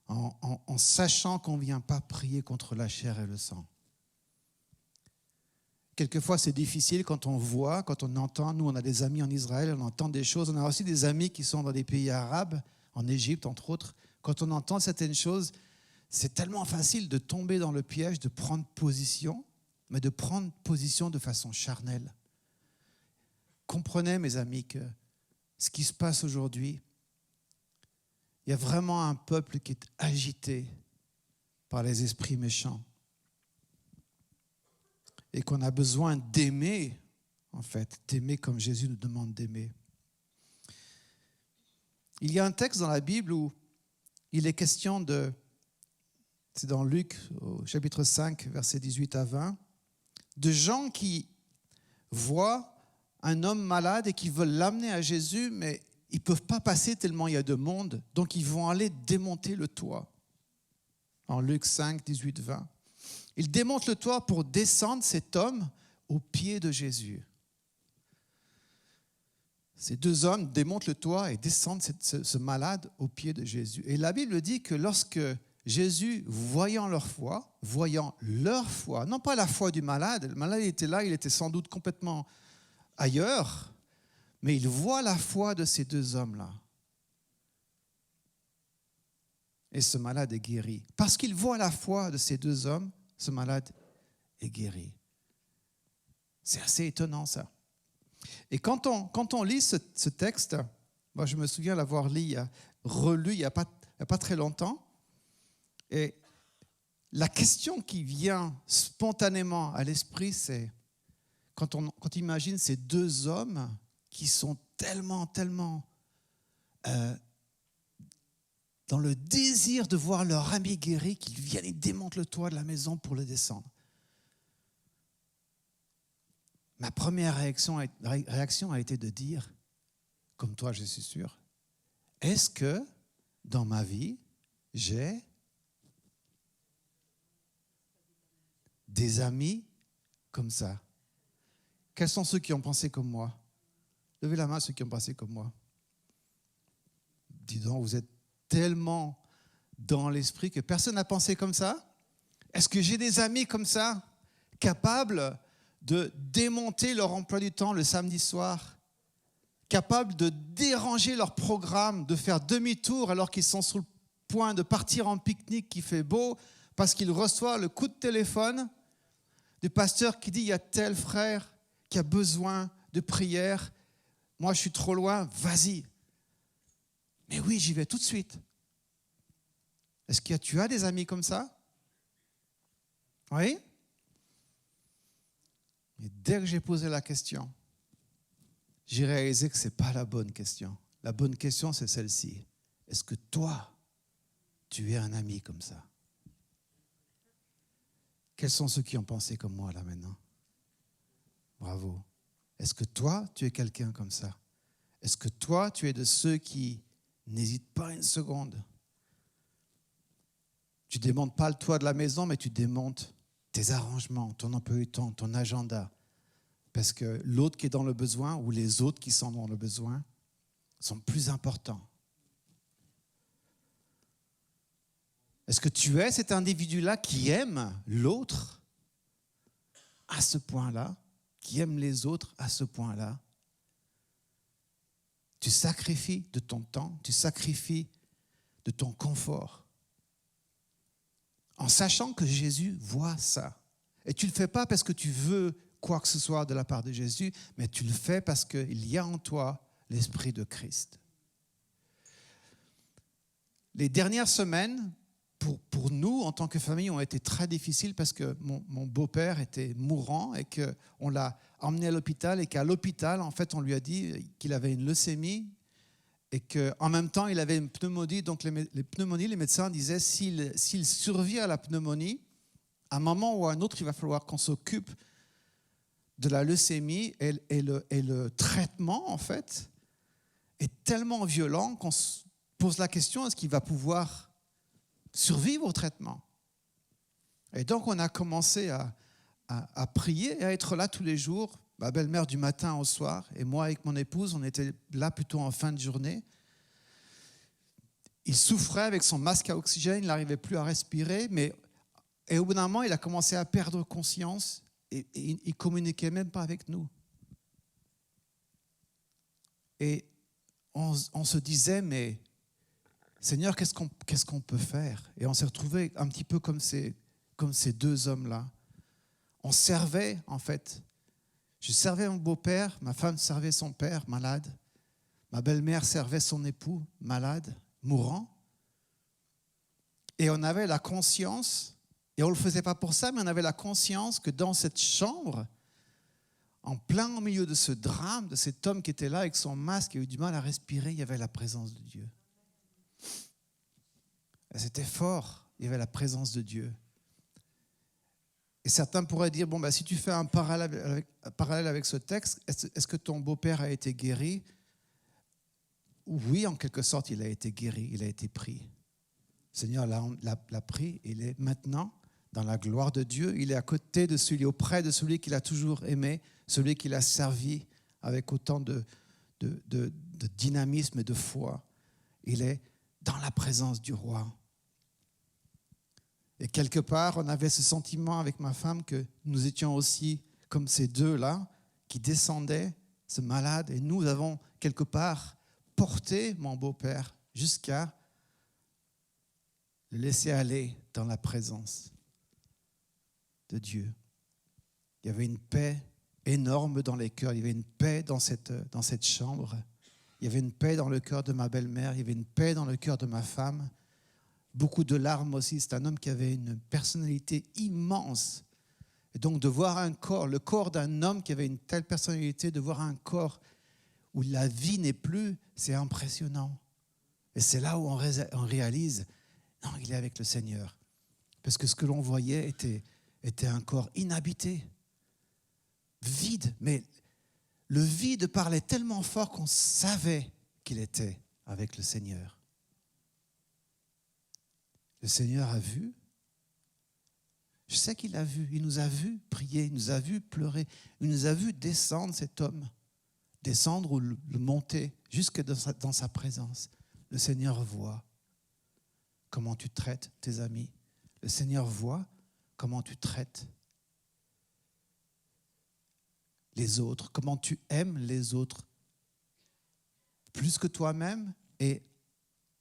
en sachant qu'on ne vient pas prier contre la chair et le sang. Quelquefois, c'est difficile quand on voit, quand on entend. Nous, on a des amis en Israël, on entend des choses. On a aussi des amis qui sont dans des pays arabes, en Égypte, entre autres. Quand on entend certaines choses, c'est tellement facile de tomber dans le piège, de prendre position, mais de prendre position de façon charnelle. Comprenez, mes amis, que ce qui se passe aujourd'hui, il y a vraiment un peuple qui est agité par les esprits méchants. Et qu'on a besoin d'aimer, en fait, d'aimer comme Jésus nous demande d'aimer. Il y a un texte dans la Bible où il est question c'est dans Luc, au chapitre 5, versets 18 à 20, de gens qui voient un homme malade et qui veulent l'amener à Jésus, mais ils ne peuvent pas passer tellement il y a de monde, donc ils vont aller démonter le toit. En Luc 5, 18, 20. Ils démontent le toit pour descendre cet homme aux pieds de Jésus. Ces 2 hommes démontent le toit et descendent ce malade aux pieds de Jésus. Et la Bible dit que lorsque Jésus, voyant leur foi, non pas la foi du malade, le malade était là, il était sans doute complètement ailleurs, mais il voit la foi de ces 2 hommes-là. Et ce malade est guéri. Parce qu'il voit la foi de ces 2 hommes, ce malade est guéri. C'est assez étonnant, ça. Et quand on lit ce texte, moi je me souviens l'avoir relu il n'y a pas très longtemps, et la question qui vient spontanément à l'esprit, c'est quand on imagine ces deux hommes qui sont tellement dans le désir de voir leur ami guéri qu'ils viennent et démontent le toit de la maison pour le descendre. Ma première réaction a été de dire, comme toi je suis sûr, est-ce que dans ma vie, j'ai des amis comme ça? Quels sont ceux qui ont pensé comme moi? Levez la main ceux qui ont pensé comme moi. Dis donc, vous êtes tellement dans l'esprit que personne n'a pensé comme ça? Est-ce que j'ai des amis comme ça, capables de démonter leur emploi du temps le samedi soir, capables de déranger leur programme, de faire demi-tour alors qu'ils sont sur le point de partir en pique-nique qui fait beau, parce qu'ils reçoivent le coup de téléphone du pasteur qui dit « il y a tel frère qui a besoin de prière, moi je suis trop loin, vas-y ». Mais oui, j'y vais tout de suite. Est-ce que tu as des amis comme ça? Oui? Et dès que j'ai posé la question, j'ai réalisé que ce n'est pas la bonne question. La bonne question, c'est celle-ci. Est-ce que toi, tu es un ami comme ça? Quels sont ceux qui ont pensé comme moi là maintenant? Bravo. Est-ce que toi, tu es quelqu'un comme ça? Est-ce que toi, tu es de ceux qui n'hésitent pas une seconde? Tu ne démontes pas le toit de la maison, mais tu démontes tes arrangements, ton emploi du temps, ton agenda. Parce que l'autre qui est dans le besoin ou les autres qui sont dans le besoin sont plus importants. Est-ce que tu es cet individu-là qui aime l'autre à ce point-là, qui aime les autres à ce point-là? Tu sacrifies de ton temps, tu sacrifies de ton confort, en sachant que Jésus voit ça. Et tu ne le fais pas parce que tu veux quoi que ce soit de la part de Jésus, mais tu le fais parce qu'il y a en toi l'Esprit de Christ. Les dernières semaines, pour nous, en tant que famille, ont été très difficiles parce que mon beau-père était mourant et qu'on l'a emmené à l'hôpital et qu'à l'hôpital, en fait, on lui a dit qu'il avait une leucémie et qu'en même temps, il avait une pneumonie. Donc, les pneumonies, les médecins disaient s'il survit à la pneumonie, à un moment ou à un autre, il va falloir qu'on s'occupe de la leucémie et le traitement, en fait, est tellement violent qu'on se pose la question, est-ce qu'il va pouvoir survivre au traitement? Et donc, on a commencé à prier et à être là tous les jours. Ma belle-mère du matin au soir et moi avec mon épouse, on était là plutôt en fin de journée. Il souffrait avec son masque à oxygène, il n'arrivait plus à respirer, et au bout d'un moment, il a commencé à perdre conscience et il ne communiquait même pas avec nous. Et on se disait, mais Seigneur, qu'est-ce qu'on peut faire? Et on s'est retrouvés un petit peu comme ces deux hommes-là. On servait, en fait. Je servais mon beau-père, ma femme servait son père, malade. Ma belle-mère servait son époux, malade, mourant. Et on avait la conscience, et on ne le faisait pas pour ça, mais on avait la conscience que dans cette chambre, en plein au milieu de ce drame, de cet homme qui était là avec son masque et avait eu du mal à respirer, il y avait la présence de Dieu. Et c'était fort, il y avait la présence de Dieu. Et certains pourraient dire, si tu fais un parallèle avec ce texte, est-ce que ton beau-père a été guéri? Oui, en quelque sorte, il a été guéri, il a été pris. Le Seigneur l'a pris, il est maintenant dans la gloire de Dieu, il est à côté de celui, auprès de celui qu'il a toujours aimé, celui qu'il a servi avec autant de dynamisme et de foi. Il est dans la présence du roi. Et quelque part, on avait ce sentiment avec ma femme que nous étions aussi comme ces deux-là qui descendaient, ce malade, et nous avons quelque part porté mon beau-père jusqu'à le laisser aller dans la présence de Dieu. Il y avait une paix énorme dans les cœurs. Il y avait une paix dans cette chambre. Il y avait une paix dans le cœur de ma belle-mère. Il y avait une paix dans le cœur de ma femme. Beaucoup de larmes aussi. C'est un homme qui avait une personnalité immense. Et donc de voir un corps, le corps d'un homme qui avait une telle personnalité, de voir un corps où la vie n'est plus, c'est impressionnant. Et c'est là où on réalise, non, il est avec le Seigneur. Parce que ce que l'on voyait était un corps inhabité, vide. Mais le vide parlait tellement fort qu'on savait qu'il était avec le Seigneur. Le Seigneur a vu. Je sais qu'il a vu. Il nous a vu prier, il nous a vu pleurer. Il nous a vu descendre cet homme. Descendre ou le monter jusque dans sa présence. Le Seigneur voit comment tu traites tes amis. Le Seigneur voit comment tu traites les autres, comment tu aimes les autres plus que toi-même. Et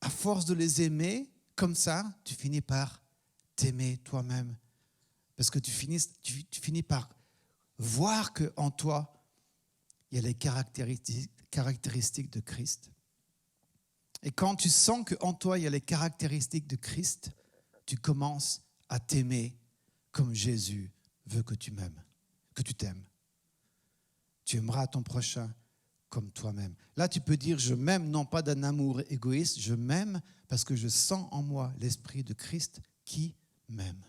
à force de les aimer, comme ça, tu finis par t'aimer toi-même. Parce que tu finis par voir qu'en toi, il y a les caractéristiques de Christ. Et quand tu sens qu'en toi, il y a les caractéristiques de Christ, tu commences à t'aimer comme Jésus veut que tu m'aimes, que tu t'aimes. Tu aimeras ton prochain comme toi-même. Là, tu peux dire, je m'aime non pas d'un amour égoïste, je m'aime parce que je sens en moi l'Esprit de Christ qui m'aime.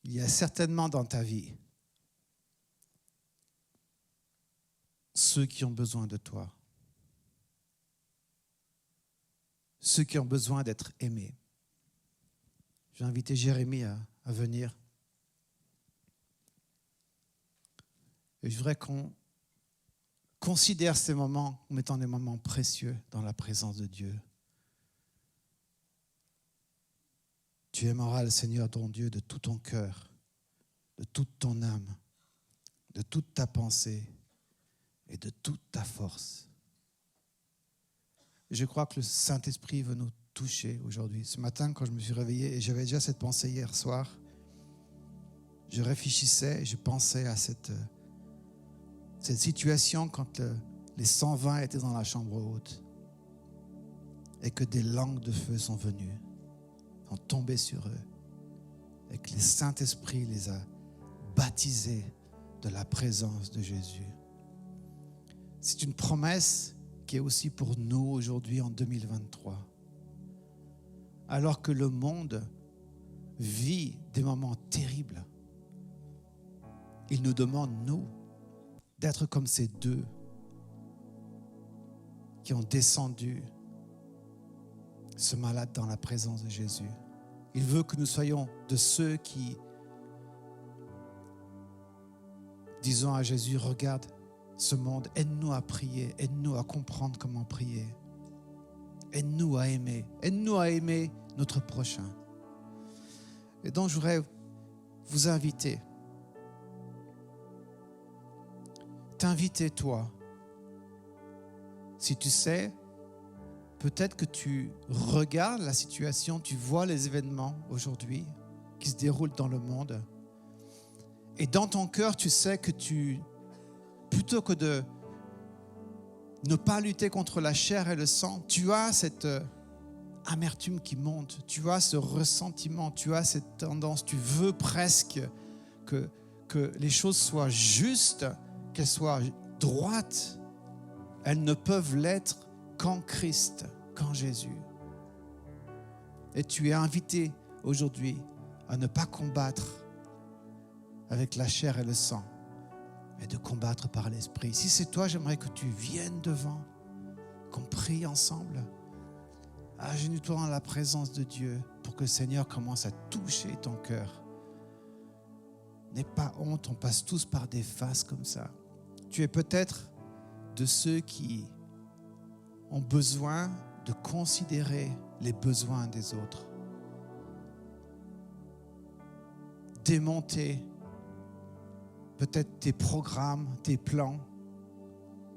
Il y a certainement dans ta vie ceux qui ont besoin de toi, ceux qui ont besoin d'être aimés. J'ai invité Jérémie à venir. Et je voudrais qu'on considère ces moments comme étant des moments précieux dans la présence de Dieu. Tu aimeras le Seigneur ton Dieu de tout ton cœur, de toute ton âme, de toute ta pensée et de toute ta force. Et je crois que le Saint-Esprit veut nous toucher aujourd'hui. Ce matin, quand je me suis réveillé, et j'avais déjà cette pensée hier soir, je réfléchissais et je pensais à cette situation quand les 120 étaient dans la chambre haute et que des langues de feu sont venues, sont tombées sur eux et que le Saint-Esprit les a baptisés de la présence de Jésus. C'est une promesse qui est aussi pour nous aujourd'hui en 2023. Alors que le monde vit des moments terribles, il nous demande, nous, d'être comme ces deux qui ont descendu ce malade dans la présence de Jésus. Il veut que nous soyons de ceux qui disons à Jésus, regarde ce monde, aide-nous à prier, aide-nous à comprendre comment prier, aide-nous à aimer notre prochain. Et donc je voudrais vous inviter, t'inviter toi, si tu sais, peut-être que tu regardes la situation, tu vois les événements aujourd'hui qui se déroulent dans le monde, et dans ton cœur, tu sais que plutôt que de ne pas lutter contre la chair et le sang, tu as cette amertume qui monte, tu as ce ressentiment, tu as cette tendance, tu veux presque que les choses soient justes, qu'elles soient droites. Elles ne peuvent l'être qu'en Christ, qu'en Jésus. Et tu es invité aujourd'hui à ne pas combattre avec la chair et le sang, mais de combattre par l'Esprit. Si c'est toi, j'aimerais que tu viennes devant, qu'on prie ensemble. Agenouille-toi dans la présence de Dieu pour que le Seigneur commence à toucher ton cœur. N'aie pas honte, on passe tous par des phases comme ça. Tu es peut-être de ceux qui ont besoin de considérer les besoins des autres. Démonter peut-être tes programmes, tes plans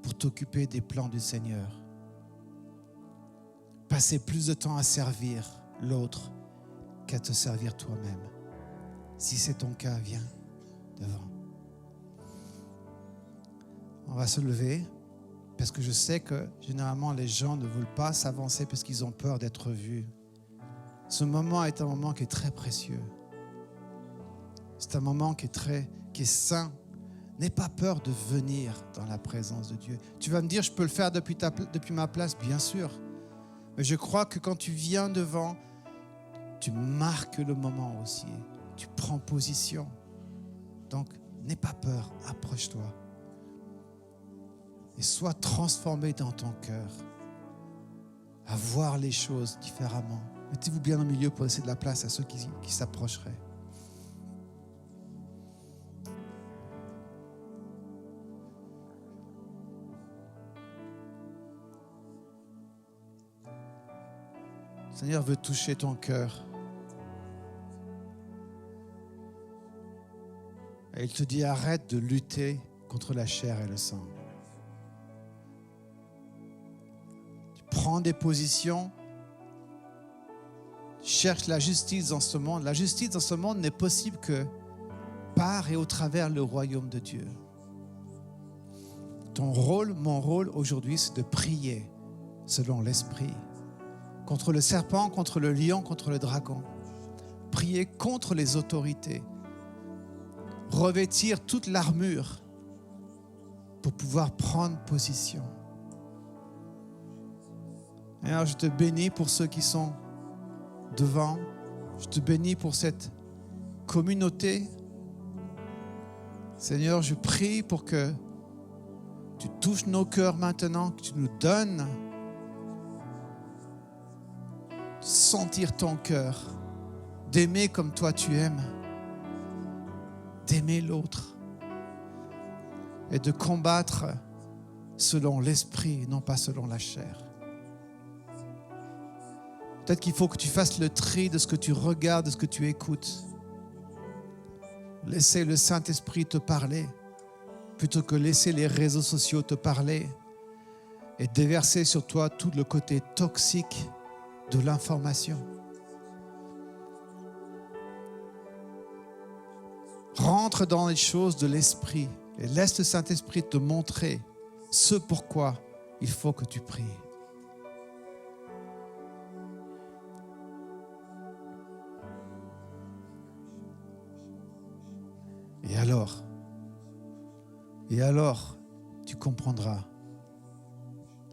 pour t'occuper des plans du Seigneur. Passer plus de temps à servir l'autre qu'à te servir toi-même. Si c'est ton cas, viens devant. On va se lever parce que je sais que généralement les gens ne veulent pas s'avancer parce qu'ils ont peur d'être vus. Ce moment est un moment qui est très précieux. C'est un moment qui est saint. N'aie pas peur de venir dans la présence de Dieu. Tu vas me dire, je peux le faire depuis ma place, bien sûr. Mais je crois que quand tu viens devant, tu marques le moment aussi. Tu prends position. Donc, n'aie pas peur, approche-toi. Et sois transformé dans ton cœur. À voir les choses différemment. Mettez-vous bien au milieu pour laisser de la place à ceux qui s'approcheraient. Le Seigneur veut toucher ton cœur. Et il te dit, arrête de lutter contre la chair et le sang. Tu prends des positions, cherche la justice dans ce monde. La justice dans ce monde n'est possible que par et au travers le royaume de Dieu. Ton rôle, mon rôle aujourd'hui, c'est de prier selon l'Esprit. Contre le serpent, contre le lion, contre le dragon. Prier contre les autorités. Revêtir toute l'armure pour pouvoir prendre position. Et alors je te bénis pour ceux qui sont devant. Je te bénis pour cette communauté. Seigneur, je prie pour que tu touches nos cœurs maintenant, que tu nous donnes sentir ton cœur, d'aimer comme toi tu aimes, d'aimer l'autre et de combattre selon l'esprit, non pas selon la chair. Peut-être qu'il faut que tu fasses le tri de ce que tu regardes, de ce que tu écoutes. Laissez le Saint-Esprit te parler plutôt que laisser les réseaux sociaux te parler et déverser sur toi tout le côté toxique de l'information. Rentre dans les choses de l'Esprit et laisse le Saint-Esprit te montrer ce pourquoi il faut que tu pries. Et alors, tu comprendras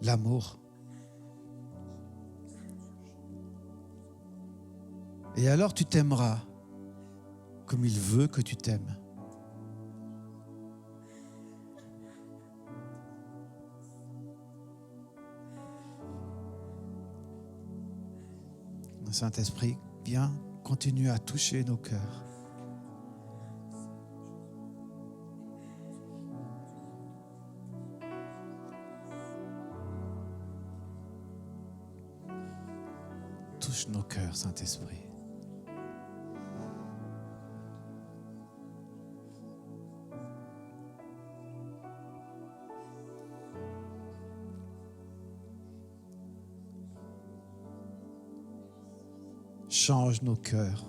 l'amour. Et alors tu t'aimeras comme il veut que tu t'aimes. Le Saint-Esprit, viens, continue à toucher nos cœurs. Touche nos cœurs, Saint-Esprit. Change nos cœurs.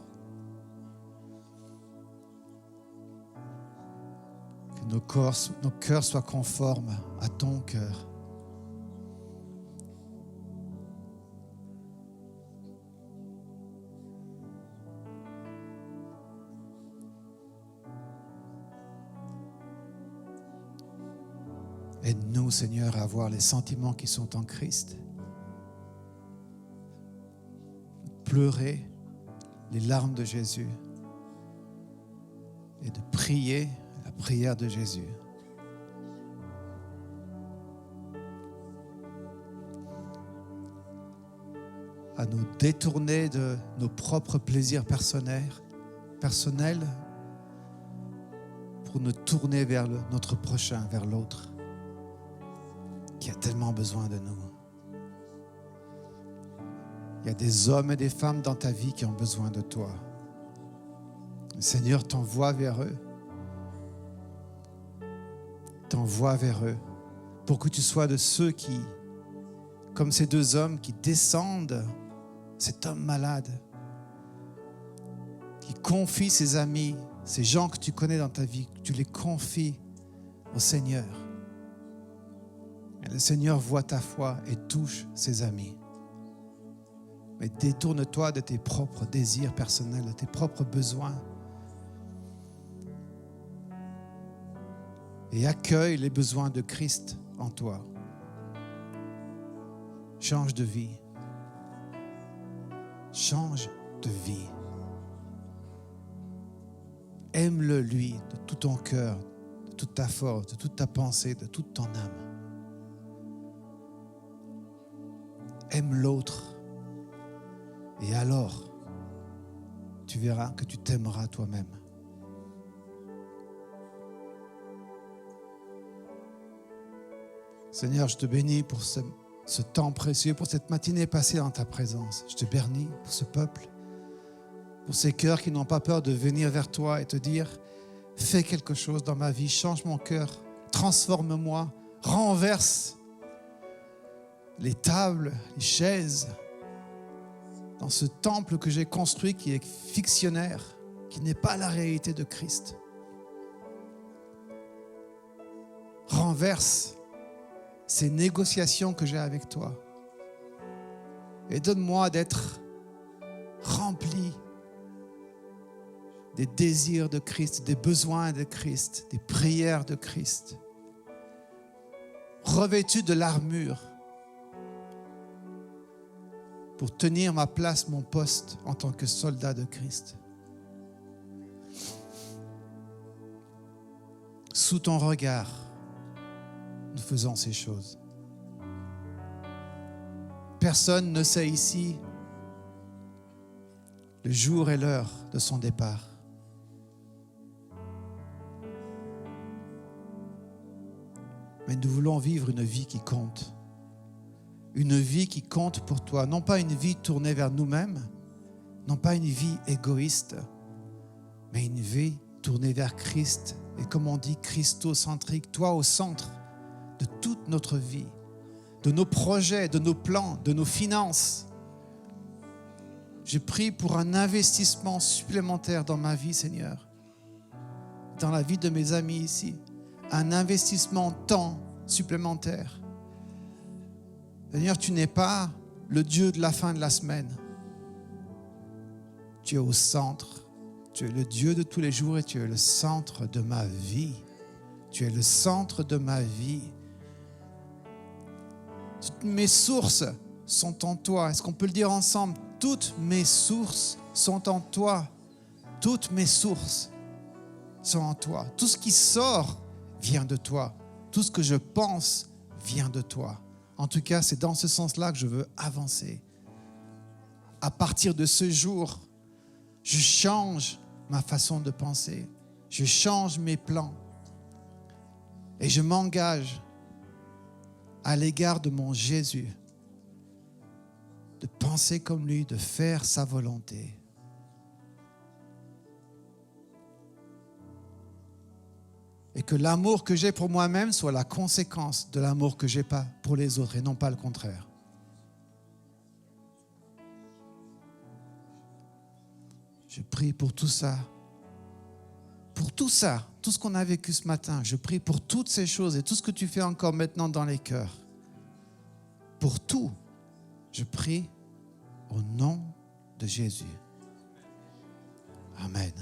Que nos cœurs soient conformes à ton cœur. Aide-nous, Seigneur, à avoir les sentiments qui sont en Christ. Pleurer les larmes de Jésus et de prier la prière de Jésus. À nous détourner de nos propres plaisirs personnels pour nous tourner vers notre prochain, vers l'autre qui a tellement besoin de nous. Il y a des hommes et des femmes dans ta vie qui ont besoin de toi. Le Seigneur t'envoie vers eux. T'envoie vers eux pour que tu sois de ceux qui, comme ces deux hommes qui descendent, cet homme malade, qui confie ses amis, ces gens que tu connais dans ta vie, que tu les confies au Seigneur. Et le Seigneur voit ta foi et touche ses amis. Mais détourne-toi de tes propres désirs personnels, de tes propres besoins. Et accueille les besoins de Christ en toi. Change de vie. Change de vie. Aime-le, lui, de tout ton cœur, de toute ta force, de toute ta pensée, de toute ton âme. Aime l'autre. Et alors, tu verras que tu t'aimeras toi-même. Seigneur, je te bénis pour ce temps précieux, pour cette matinée passée dans ta présence. Je te bénis pour ce peuple, pour ces cœurs qui n'ont pas peur de venir vers toi et te dire « Fais quelque chose dans ma vie, change mon cœur, transforme-moi, renverse les tables, les chaises, dans ce temple que j'ai construit qui est fictionnaire, qui n'est pas la réalité de Christ. Renverse ces négociations que j'ai avec toi et donne-moi d'être rempli des désirs de Christ, des besoins de Christ, des prières de Christ, revêtu de l'armure pour tenir ma place, mon poste en tant que soldat de Christ. Sous ton regard, nous faisons ces choses. Personne ne sait ici le jour et l'heure de son départ. Mais nous voulons vivre une vie qui compte. Une vie qui compte pour toi. Non pas une vie tournée vers nous-mêmes, non pas une vie égoïste, mais une vie tournée vers Christ. Et comme on dit, christocentrique, toi au centre de toute notre vie, de nos projets, de nos plans, de nos finances. Je prie pour un investissement supplémentaire dans ma vie, Seigneur, dans la vie de mes amis ici, un investissement temps supplémentaire. Seigneur, tu n'es pas le Dieu de la fin de la semaine. Tu es au centre. Tu es le Dieu de tous les jours et tu es le centre de ma vie. Tu es le centre de ma vie. Toutes mes sources sont en toi. Est-ce qu'on peut le dire ensemble? Toutes mes sources sont en toi. Toutes mes sources sont en toi. Tout ce qui sort vient de toi. Tout ce que je pense vient de toi. En tout cas, c'est dans ce sens-là que je veux avancer. À partir de ce jour, je change ma façon de penser. Je change mes plans. Et je m'engage à l'égard de mon Jésus, de penser comme lui, de faire sa volonté. Et que l'amour que j'ai pour moi-même soit la conséquence de l'amour que j'ai pas pour les autres et non pas le contraire. Je prie pour tout ça. Pour tout ça, tout ce qu'on a vécu ce matin, je prie pour toutes ces choses et tout ce que tu fais encore maintenant dans les cœurs. Pour tout, je prie au nom de Jésus. Amen.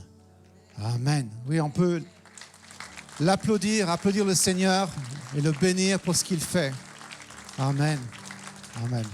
Amen. Oui, on peut l'applaudir, applaudir le Seigneur et le bénir pour ce qu'il fait. Amen. Amen.